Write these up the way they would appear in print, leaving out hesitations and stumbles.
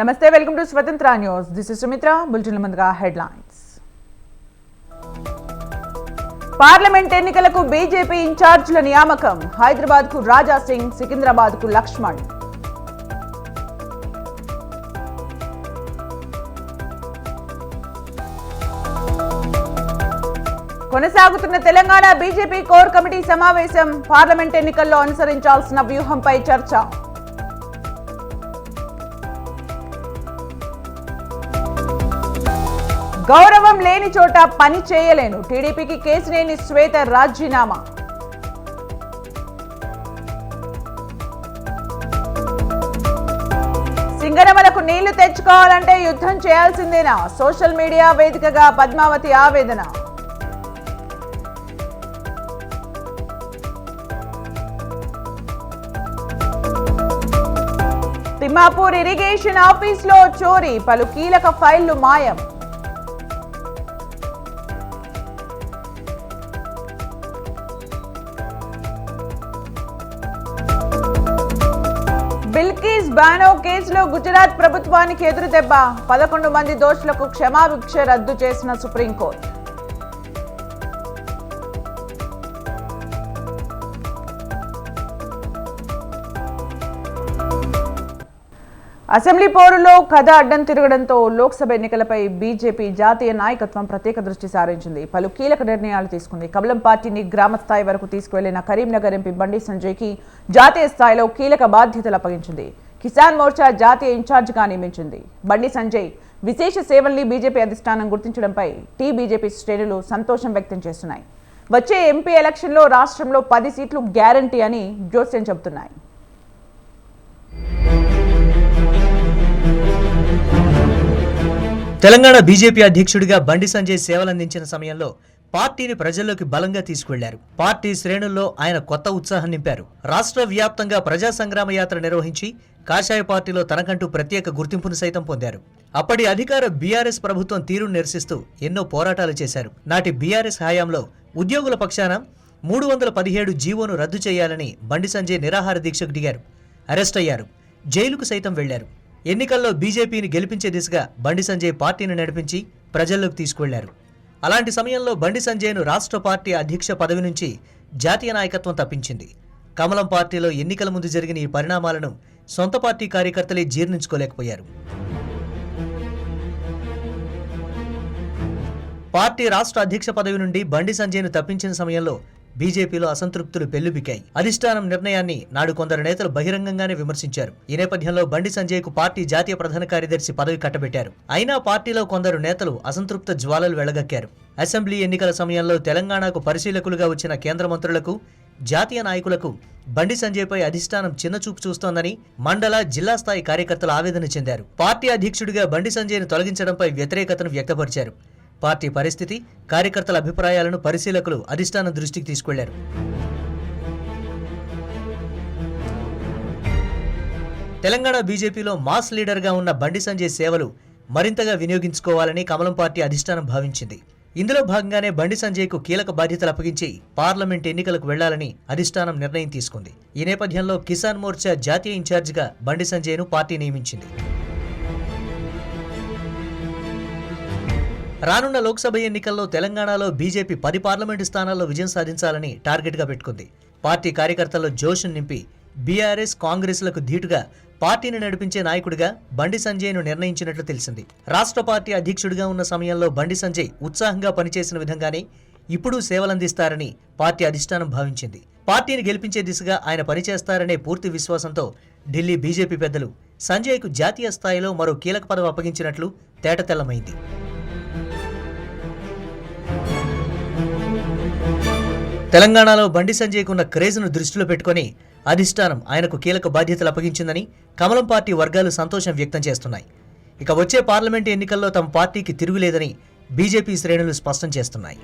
నమస్తే, welcome to స్వతంత్ర news. This is Sumitra. Bulletin ముందుగా హెడ్లైన్స్. పార్లమెంట్ ఎన్నికలకు బీజేపీ ఇన్ఛార్జీల నియామకం. హైదరాబాద్ కు రాజా సింగ్, సికింద్రాబాద్ కు లక్ష్మణ్. కొనసాగుతున్న తెలంగాణ బీజేపీ కోర్ కమిటీ సమావేశం. పార్లమెంట్ ఎన్నికల్లో అనుసరించాల్సిన వ్యూహంపై చర్చ. గౌరవం లేని చోట పని చేయలేను. టీడీపీకి కేశినేని శ్వేత రాజీనామా. సింగనమలకు నీళ్లు తెచ్చుకోవాలంటే యుద్ధం చేయాల్సిందేనా? సోషల్ మీడియా వేదికగా పద్మావతి ఆవేదన. తిమ్మాపూర్ ఇరిగేషన్ ఆఫీసులో చోరీ. పలు కీలక ఫైళ్లు మాయం. బిల్కిస్ బానో కేసులో గుజరాత్ ప్రభుత్వానికి ఎదురుదెబ్బ. 11 మంది దోషులకు క్షమాభిక్ష రద్దు చేసిన సుప్రీంకోర్టు. అసెంబ్లీ పోరులో కథ అడ్డం తిరగడంతో లోక్సభ ఎన్నికలపై బీజేపీ జాతీయ నాయకత్వం ప్రత్యేక దృష్టి సారించింది. పలు కీలక నిర్ణయాలు తీసుకుంది. కమలం పార్టీని గ్రామ స్థాయి వరకు తీసుకువెళ్లిన కరీంనగర్ ఎంపీ బండి సంజయ్కి జాతీయ స్థాయిలో కీలక బాధ్యతలు అప్పగించింది. కిసాన్ మోర్చా జాతీయ ఇన్ఛార్జిగా నియమించింది. బండి సంజయ్ విశేష సేవల్ని బీజేపీ అధిష్టానం గుర్తించడంపై బీజేపీ శ్రేణులు సంతోషం వ్యక్తం చేస్తున్నాయి. వచ్చే ఎంపీ ఎలక్షన్లో రాష్ట్రంలో 10 సీట్లు గ్యారంటీ అని జోస్యం చెబుతున్నాయి. తెలంగాణ బీజేపీ అధ్యక్షుడిగా బండి సంజయ్ సేవలందించిన సమయంలో పార్టీని ప్రజల్లోకి బలంగా తీసుకువెళ్లారు. పార్టీ శ్రేణుల్లో ఆయన కొత్త ఉత్సాహం నింపారు. రాష్ట్ర వ్యాప్తంగా ప్రజా సంగ్రామ యాత్ర నిర్వహించి కాషాయ పార్టీలో తనకంటూ ప్రత్యేక గుర్తింపును సైతం పొందారు. అప్పటి అధికార బీఆర్ఎస్ ప్రభుత్వం తీరును నిరసిస్తూ ఎన్నో పోరాటాలు చేశారు. నాటి బీఆర్ఎస్ హయాంలో ఉద్యోగుల పక్షాన 317 జీవోను రద్దు చేయాలని బండి సంజయ్ నిరాహార దీక్షకు దిగారు. అరెస్ట్ అయ్యారు. జైలుకు సైతం వెళ్లారు. ఎన్నికల్లో బీజేపీని గెలిపించే దిశగా బండి సంజయ్ పార్టీని నడిపించి ప్రజల్లోకి తీసుకువెళ్లారు. అలాంటి సమయంలో బండి సంజయ్ను రాష్ట్ర పార్టీ అధ్యక్ష పదవి నుంచి జాతీయ నాయకత్వం తప్పించింది. కమలం పార్టీలో ఎన్నికల ముందు జరిగిన ఈ పరిణామాలను సొంత పార్టీ కార్యకర్తలే జీర్ణించుకోలేకపోయారు. పార్టీ రాష్ట్ర అధ్యక్ష పదవి నుండి బండి సంజయ్ను తప్పించిన సమయంలో బీజేపీలో అసంతృప్తులు పెల్లుబికాయి. అధిష్టానం నిర్ణయాన్ని నాడు కొందరు నేతలు బహిరంగంగానే విమర్శించారు. ఈ నేపథ్యంలో బండి సంజయ్కు పార్టీ జాతీయ ప్రధాన కార్యదర్శి పదవి కట్టబెట్టారు. అయినా పార్టీలో కొందరు నేతలు అసంతృప్త జ్వాలలు వెళ్లగక్కారు. అసెంబ్లీ ఎన్నికల సమయంలో తెలంగాణకు పరిశీలకులుగా వచ్చిన కేంద్ర మంత్రులకు, జాతీయ నాయకులకు బండి సంజయ్పై అధిష్టానం చిన్నచూపు చూస్తోందని మండల, జిల్లా స్థాయి కార్యకర్తలు ఆవేదన చెందారు. పార్టీ అధ్యక్షుడిగా బండి సంజయ్ను తొలగించడంపై వ్యతిరేకతను వ్యక్తపరిచారు. పార్టీ పరిస్థితి, కార్యకర్తల అభిప్రాయాలను పరిశీలకులు అధిష్టానం దృష్టికి తీసుకెళ్లారు. తెలంగాణ బీజేపీలో మాస్ లీడర్గా ఉన్న బండి సంజయ్ సేవలు మరింతగా వినియోగించుకోవాలని కమలం పార్టీ అధిష్టానం భావించింది. ఇందులో భాగంగానే బండి సంజయ్కు కీలక బాధ్యతలు అప్పగించి పార్లమెంట్ ఎన్నికలకు వెళ్లాలని అధిష్టానం నిర్ణయం తీసుకుంది. ఈ నేపథ్యంలో కిసాన్ మోర్చా జాతీయ ఇన్ఛార్జిగా బండి సంజయ్ను పార్టీ నియమించింది. రానున్న లోక్సభ ఎన్నికల్లో తెలంగాణలో బీజేపీ 10 పార్లమెంటు స్థానాల్లో విజయం సాధించాలని టార్గెట్గా పెట్టుకుంది. పార్టీ కార్యకర్తల్లో జోష్ నింపి బీఆర్ఎస్, కాంగ్రెస్లకు ధీటుగా పార్టీని నడిపించే నాయకుడిగా బండి సంజయ్ను నిర్ణయించినట్లు తెలిసింది. రాష్ట్ర పార్టీ అధ్యక్షుడిగా ఉన్న సమయంలో బండి సంజయ్ ఉత్సాహంగా పనిచేసిన విధంగానే ఇప్పుడు సేవలందిస్తారని పార్టీ అధిష్టానం భావించింది. పార్టీని గెలిపించే దిశగా ఆయన పనిచేస్తారనే పూర్తి విశ్వాసంతో ఢిల్లీ బీజేపీ పెద్దలు సంజయ్కు జాతీయ స్థాయిలో మరో కీలక పదవి అప్పగించినట్లు తేటతెల్లమైంది. తెలంగాణలో బండి సంజయ్కు ఉన్న క్రేజ్ను దృష్టిలో పెట్టుకుని అధిష్టానం ఆయనకు కీలక బాధ్యతలు అప్పగించిందని కమలం పార్టీ వర్గాలు సంతోషం వ్యక్తం చేస్తున్నాయి. ఇక వచ్చే పార్లమెంటు ఎన్నికల్లో తమ పార్టీకి తిరుగులేదని బీజేపీ శ్రేణులు స్పష్టం చేస్తున్నాయి.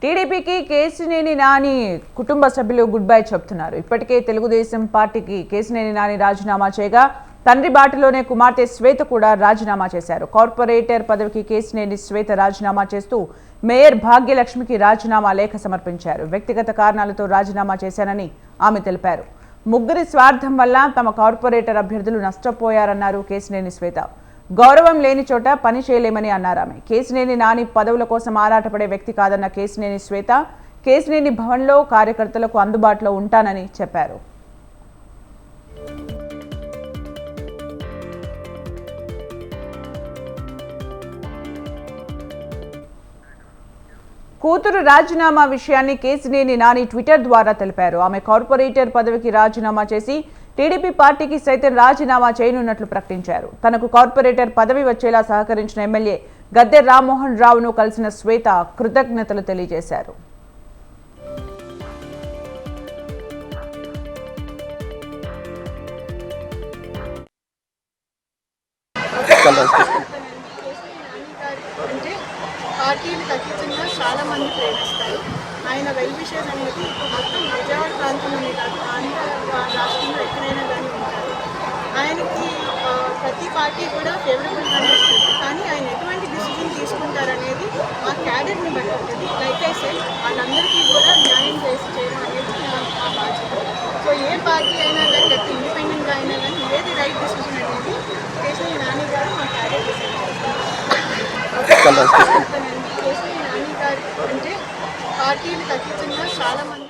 టీడీపీకి కేశినేని నాని కుటుంబ సభ్యులు గుడ్ బై చెప్తున్నారు. ఇప్పటికే తెలుగుదేశం పార్టీకి కేశినేని నాని రాజీనామా చేయగా తండ్రి బాటలోనే కుమార్తె శ్వేత కూడా రాజీనామా చేశారు. కార్పొరేటర్ పదవికి కేశినేని శ్వేత రాజీనామా చేస్తూ మేయర్ భాగ్యలక్ష్మికి రాజీనామా లేఖ సమర్పించారు. వ్యక్తిగత కారణాలతో రాజీనామా చేశానని ఆమె తెలిపారు. ముగ్గురి స్వార్థం వల్ల తమ కార్పొరేటర్ అభ్యర్థులు నష్టపోయారన్నారు కేశినేని శ్వేత. గౌరవం లేని చోట పని చేయలేమని అన్నారు ఆమె. కేశినేని నాని పదవుల కోసం ఆరాటపడే వ్యక్తి కాదన్న కేశినేని శ్వేత కేశినేని భవన్లో కార్యకర్తలకు అందుబాటులో ఉంటానని చెప్పారు. కూతురు రాజీనామా విషయాన్ని కేశినేని నాని ట్విట్టర్ ద్వారా తెలిపారు. ఆమె కార్పొరేటర్ పదవికి రాజీనామా చేసి టీడీపీ పార్టీకి సైతం రాజీనామా చేయనున్నట్లు ప్రకటించారు. తనకు కార్పొరేటర్ పదవి వచ్చేలా సహకరించిన ఎమ్మెల్యే గద్దె రామ్మోహన్ రావును కలిసిన శ్వేత కృతజ్ఞతలు తెలియజేశారు. అంటే పార్టీని ఖచ్చితంగా చాలామంది ప్రేమిస్తారు. ఆయన వెల్ విషెస్ అనేది మొత్తం విజయవాడ ప్రాంతంలోనే కాదు ఆంధ్ర రాష్ట్రంలో ఎక్కడైనా కానీ ఉంటారు. ఆయనకి ప్రతి పార్టీ కూడా ఫేవరబుల్గానే ఉంటుంది. కానీ ఆయన ఎటువంటి డిసిజన్ తీసుకుంటారనేది ఆ క్యాడర్ని బట్టి ఉంటుంది. లైక్ ఐ సెడ్ వాళ్ళందరికీ కూడా న్యాయం చేయడం అనేది మా బాధ్యత. సో ఏ పార్టీ అయినా కానీ లేకపోతే ఇండిపెండెంట్గా అయినా కానీ ఏది రైట్ డిసిజన్ అనేది కేశినేని నాని గారు మా క్యాడర్ డిసైడ్ చేస్తారు. కేశినేని నాని గారు అంటే పార్టీని ఖచ్చితంగా చాలామంది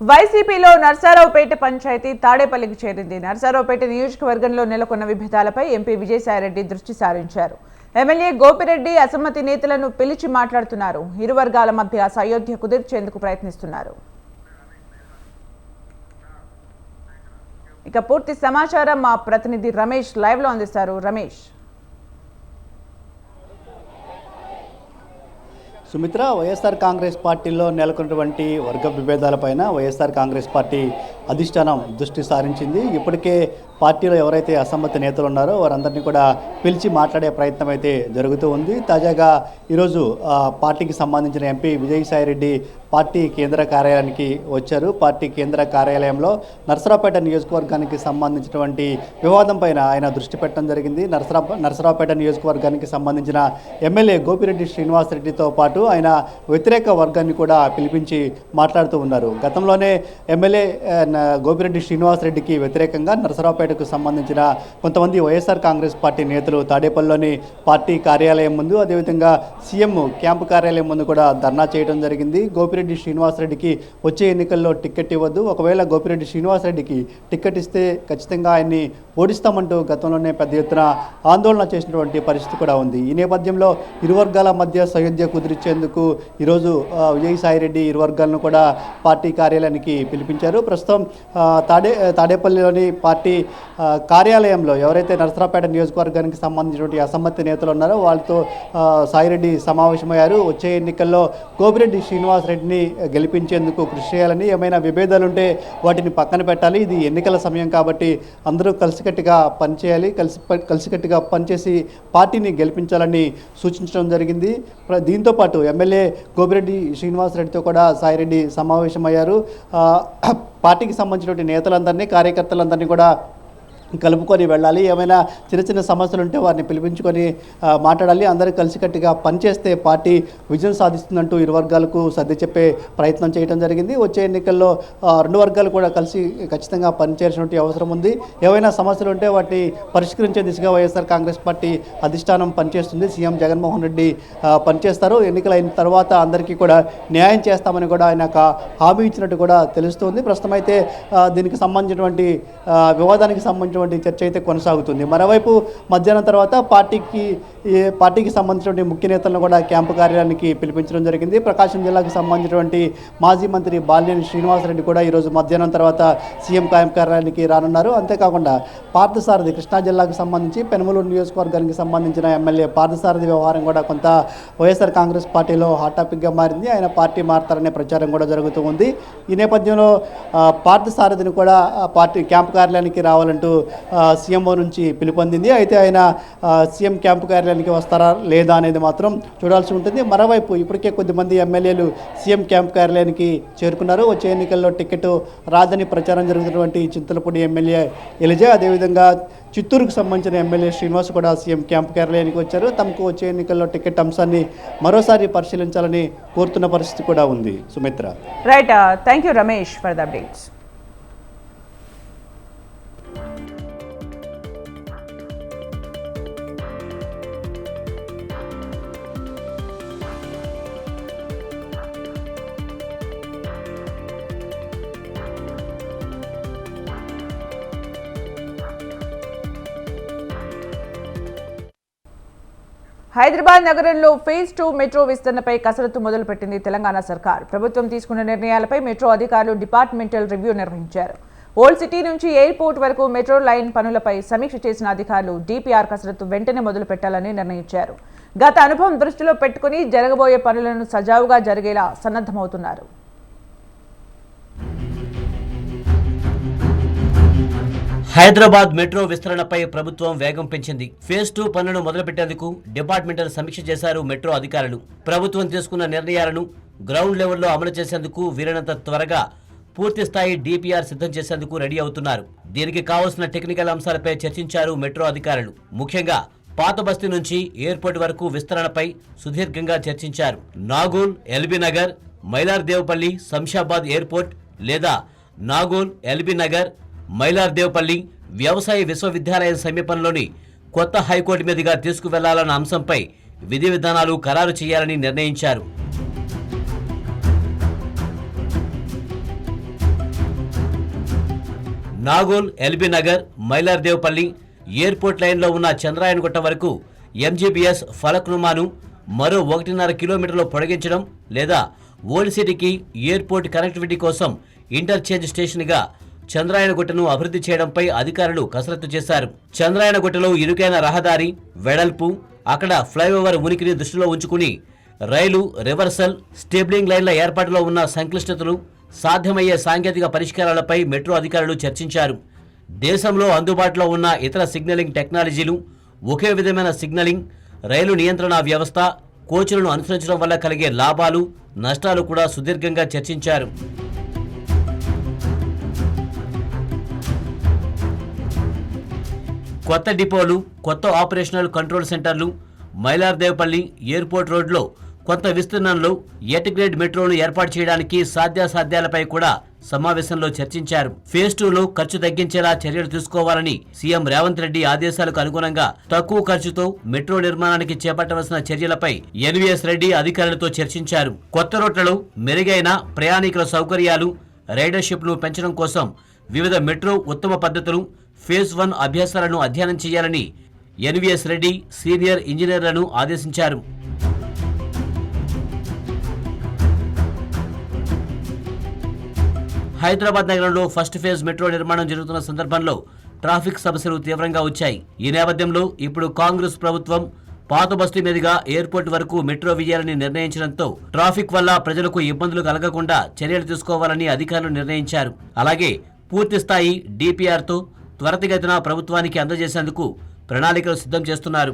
వైసీపీలో నర్సారావుపేట పంచాయతీ తాడేపల్లికి చేరింది. నర్సారావుపేట నియోజకవర్గంలో నెలకొన్న విభేదాలపై ఎంపీ విజయసాయిరెడ్డి దృష్టి సారించారు. ఎమ్మెల్యే గోపిరెడ్డి అసమ్మతి నేతలను పిలిచి మాట్లాడుతున్నారు. ఇరు వర్గాల మధ్య సయోధ్య కుదిర్చేందుకు ప్రయత్నిస్తున్నారు. ఇక పూర్తి సమాచారం మా ప్రతినిధి రమేష్ లైవ్ లో అందిస్తారు. రమేష్. సుమిత్ర, వైఎస్ఆర్ కాంగ్రెస్ పార్టీలో నెలకొన్నటువంటి వర్గ విభేదాలపైన వైఎస్ఆర్ కాంగ్రెస్ పార్టీ అధిష్టానం దృష్టి సారించింది. ఇప్పటికే పార్టీలో ఎవరైతే అసమ్మతి నేతలు ఉన్నారో వారందరినీ కూడా పిలిచి మాట్లాడే ప్రయత్నం అయితే జరుగుతూ ఉంది. తాజాగా ఈరోజు పార్టీకి సంబంధించిన ఎంపీ విజయసాయిరెడ్డి పార్టీ కేంద్ర కార్యాలయానికి వచ్చారు. పార్టీ కేంద్ర కార్యాలయంలో నర్సరావుపేట నియోజకవర్గానికి సంబంధించినటువంటి వివాదం పైన ఆయన దృష్టి పెట్టడం జరిగింది. నర్సరావుపేట నియోజకవర్గానికి సంబంధించిన ఎమ్మెల్యే గోపిరెడ్డి శ్రీనివాసరెడ్డితో పాటు ఆయన వ్యతిరేక వర్గాన్ని కూడా పిలిపించి మాట్లాడుతూ ఉన్నారు. గతంలోనే ఎమ్మెల్యే గోపిరెడ్డి శ్రీనివాసరెడ్డికి వ్యతిరేకంగా నర్సరావుపేటకు సంబంధించిన కొంతమంది వైఎస్ఆర్ కాంగ్రెస్ పార్టీ నేతలు తాడేపల్లిలోని పార్టీ కార్యాలయం ముందు, అదేవిధంగా సీఎం క్యాంపు కార్యాలయం ముందు కూడా ధర్నా చేయడం జరిగింది. గోపిరెడ్డి శ్రీనివాసరెడ్డికి వచ్చే ఎన్నికల్లో టికెట్ ఇవ్వద్దు, ఒకవేళ గోపిరెడ్డి శ్రీనివాసరెడ్డికి టికెట్ ఇస్తే ఖచ్చితంగా ఆయన్ని ఓడిస్తామంటూ గతంలోనే పెద్ద ఎత్తున ఆందోళన చేసినటువంటి పరిస్థితి కూడా ఉంది. ఈ నేపథ్యంలో ఇరు వర్గాల మధ్య సయోధ్య కుదిర్చేందుకు ఈరోజు విజయసాయిరెడ్డి ఇరు వర్గాలను కూడా పార్టీ కార్యాలయానికి పిలిపించారు. ప్రస్తుతం తాడేపల్లిలోని పార్టీ కార్యాలయంలో ఎవరైతే నర్సరావుపేట నియోజకవర్గానికి సంబంధించినటువంటి అసమ్మతి నేతలు ఉన్నారో వాళ్ళతో సాయిరెడ్డి సమావేశమయ్యారు. వచ్చే ఎన్నికల్లో గోపిరెడ్డి శ్రీనివాసరెడ్డిని గెలిపించేందుకు కృషి చేయాలని, ఏమైనా విభేదాలుంటే వాటిని పక్కన పెట్టాలి, ఇది ఎన్నికల సమయం కాబట్టి అందరూ కలిసికట్టుగా పనిచేయాలి, కలిసికట్టుగా పనిచేసి పార్టీని గెలిపించాలని సూచించడం జరిగింది. దీంతోపాటు ఎమ్మెల్యే గోపిరెడ్డి శ్రీనివాసరెడ్డితో కూడా సాయిరెడ్డి సమావేశమయ్యారు. పార్టీకి సంబంధించినటువంటి నేతలందరినీ, కార్యకర్తలందరినీ కూడా కలుపుకొని వెళ్ళాలి, ఏమైనా చిన్న చిన్న సమస్యలు ఉంటే వారిని పిలిపించుకొని మాట్లాడాలి, అందరూ కలిసికట్టుగా పనిచేస్తే పార్టీ విజయం సాధిస్తుందంటూ ఇరు వర్గాలకు సర్ది చెప్పే ప్రయత్నం చేయడం జరిగింది. వచ్చే ఎన్నికల్లో రెండు వర్గాలు కూడా కలిసి ఖచ్చితంగా పనిచేయాల్సినటువంటి అవసరం ఉంది. ఏవైనా సమస్యలు ఉంటే వాటిని పరిష్కరించే దిశగా వైఎస్ఆర్ కాంగ్రెస్ పార్టీ అధిష్టానం పనిచేస్తుంది. సీఎం జగన్మోహన్ రెడ్డి పనిచేస్తారు. ఎన్నికలైన తర్వాత అందరికీ కూడా న్యాయం చేస్తామని కూడా ఆయన హామీ ఇచ్చినట్టు కూడా తెలుస్తుంది. ప్రస్తుతం అయితే దీనికి సంబంధించినటువంటి వివాదానికి సంబంధించిన సంబంధించినటువంటి చర్చ అయితే కొనసాగుతుంది. మరోవైపు మధ్యాహ్నం తర్వాత పార్టీకి సంబంధించినటువంటి ముఖ్య నేతలను కూడా క్యాంపు కార్యాలయానికి పిలిపించడం జరిగింది. ప్రకాశం జిల్లాకు సంబంధించినటువంటి మాజీ మంత్రి బాలినేని శ్రీనివాసరెడ్డి కూడా ఈరోజు మధ్యాహ్నం తర్వాత సీఎం క్యాంపు కార్యాలయానికి రానున్నారు. అంతేకాకుండా పార్థసారథి కృష్ణా జిల్లాకు సంబంధించి పెనుమలూరు నియోజకవర్గానికి సంబంధించిన ఎమ్మెల్యే పార్థసారథి వ్యవహారం కూడా కొంత వైఎస్ఆర్ కాంగ్రెస్ పార్టీలో హాట్ టాపిక్గా మారింది. ఆయన పార్టీ మారతారనే ప్రచారం కూడా జరుగుతూ ఉంది. ఈ నేపథ్యంలో పార్థసారథిని కూడా పార్టీ క్యాంపు కార్యాలయానికి రావాలంటూ సీఎంఓ నుంచి పిలుపొందింది. అయితే ఆయన సీఎం క్యాంపు కార్యాలయానికి వస్తారా లేదా అనేది మాత్రం చూడాల్సి ఉంటుంది. మరోవైపు ఇప్పటికే కొద్దిమంది ఎమ్మెల్యేలు సీఎం క్యాంపు కార్యాలయానికి చేరుకున్నారు. వచ్చే ఎన్నికల్లో టికెట్ రాదని ప్రచారం జరుగుతున్నటువంటి చింతలపూడి ఎమ్మెల్యే ఎలిజా, అదేవిధంగా చిత్తూరుకు సంబంధించిన ఎమ్మెల్యే శ్రీనివాస్ కూడా సీఎం క్యాంపు కార్యాలయానికి వచ్చారు. తమకు వచ్చే ఎన్నికల్లో టికెట్ అంశాన్ని మరోసారి పరిశీలించాలని కోరుతున్న పరిస్థితి కూడా ఉంది. Sumitra. Right, thank you Ramesh for the updates. Hyderabad నగరంలో ఫేజ్ 2 మెట్రో విస్తరణపై కసరత్తు మొదలుపెట్టింది తెలంగాణ సర్కార్. ప్రభుత్వం తీసుకున్న నిర్ణయాలపై మెట్రో అధికారులు డిపార్ట్మెంటల్ రివ్యూ నిర్వహించారు. ఓల్డ్ సిటీ నుంచి ఎయిర్పోర్ట్ వరకు మెట్రో లైన్ పనులపై సమీక్ష చేసిన అధికారులు డిపిఆర్ కసరత్తు వెంటనే మొదలు పెట్టాలని నిర్ణయించారు. గత అనుభవం దృష్టిలో పెట్టుకుని జరగబోయే పనులను సజావుగా జరిగేలా సన్నద్ధమవుతున్నారు. హైదరాబాద్ మెట్రో విస్తరణపై ప్రభుత్వం వేగం పెంచింది. ఫేజ్ 2 పనులను మొదలుపెట్టేందుకు డిపార్ట్మెంటల్ సమీక్ష చేశారు మెట్రో అధికారులు. ప్రభుత్వం తీసుకున్న నిర్ణయాలను గ్రౌండ్ లెవెల్లో అమలు చేసేందుకు వీలైనంత త్వరగా పూర్తి స్థాయి డిపిఆర్ సిద్ధం చేసేందుకు రెడీ అవుతున్నారు. దీనికి కావాల్సిన టెక్నికల్ అంశాలపై చర్చించారు మెట్రో అధికారులు. ముఖ్యంగా పాత బస్తీ నుంచి ఎయిర్పోర్ట్ వరకు విస్తరణపై సుదీర్ఘంగా చర్చించారు. నాగోల్, ఎల్బీ నగర్, మైలార్దేవ్పల్లి, శంషాబాద్ ఎయిర్పోర్ట్ లేదా నాగోల్, ఎల్బీ నగర్, మైలార్దేవ్పల్లి వ్యవసాయ విశ్వవిద్యాలయం సమీపంలోని కొత్త హైకోర్టు మీదుగా తీసుకువెళ్లాలన్న అంశంపై విధి విధానాలు ఖరారు చేయాలని నిర్ణయించారు. నాగోల్, ఎల్బీ నగర్, మైలార్దేవ్పల్లి ఎయిర్పోర్ట్ లైన్లో ఉన్న చంద్రాయనగుట్ట వరకు ఎంజీబీఎస్ ఫలక్నుమాను మరో 1.5 కిలోమీటర్లు పొడిగించడం లేదా ఓల్డ్ సిటీకి ఎయిర్పోర్ట్ కనెక్టివిటీ కోసం ఇంటర్చేంజ్ స్టేషన్గా చంద్రాయనగుట్టను అభివృద్ధి చేయడంపై అధికారులు కసరత్తు చేశారు. చంద్రాయనగుట్టలో ఇరుకైన రహదారి వెడల్పు, అక్కడ ఫ్లైఓవర్ ఉనికిని దృష్టిలో ఉంచుకుని రైలు రివర్సల్, స్టేబులింగ్ లైన్ల ఏర్పాటులో ఉన్న సంక్లిష్టతలు, సాధ్యమయ్యే సాంకేతిక పరిష్కారాలపై మెట్రో అధికారులు చర్చించారు. దేశంలో అందుబాటులో ఉన్న ఇతర సిగ్నలింగ్ టెక్నాలజీలు, ఒకే విధమైన సిగ్నలింగ్, రైలు నియంత్రణ వ్యవస్థ, కోచ్లను అనుసరించడం వల్ల కలిగే లాభాలు, నష్టాలు కూడా సుదీర్ఘంగా చర్చించారు. కొత్త డిపోలు, కొత్త ఆపరేషనల్ కంట్రోల్ సెంటర్లు, మైలార్దేవ్పల్లి ఎయిర్పోర్ట్ రోడ్లో కొంత విస్తీర్ణంలో ఎయిట్ మెట్రోను ఏర్పాటు చేయడానికి సాధ్యాసాధ్యాలపై కూడా సమావేశంలో చర్చించారు. ఫేజ్ 2లో ఖర్చు తగ్గించేలా చర్యలు తీసుకోవాలని సీఎం రేవంత్ రెడ్డి ఆదేశాలకు అనుగుణంగా తక్కువ ఖర్చుతో మెట్రో నిర్మాణానికి చేపట్టవలసిన చర్యలపై ఎన్వీఎస్ రెడ్డి అధికారులతో చర్చించారు. కొత్త రూట్లలో మెరుగైన ప్రయాణికుల సౌకర్యాలు, రైడర్షిప్ను పెంచడం కోసం వివిధ మెట్రో ఉత్తమ పద్ధతులు, ఫేజ్ 1 అభ్యాసాలను అధ్యయనం చేయాలని ఎన్వీఎస్ రెడ్డి సీనియర్ ఇంజనీర్లను ఆదేశించారు. హైదరాబాద్ నగరంలో ఫస్ట్ ఫేజ్ మెట్రో నిర్మాణం జరుగుతున్న సందర్భంలో ట్రాఫిక్ సమస్యలు తీవ్రంగా వచ్చాయి. ఈ నేపథ్యంలో ఇప్పుడు కాంగ్రెస్ ప్రభుత్వం పాత బస్తీ మీదుగా ఎయిర్పోర్ట్ వరకు మెట్రో వేయాలని నిర్ణయించడంతో ట్రాఫిక్ వల్ల ప్రజలకు ఇబ్బందులు కలగకుండా చర్యలు తీసుకోవాలని అధికారులు నిర్ణయించారు. అలాగే పూర్తి స్థాయి డిపిఆర్తో త్వరితగతిన ప్రభుత్వానికి అందజేసేందుకు ప్రణాళికలు సిద్ధం చేస్తున్నారు.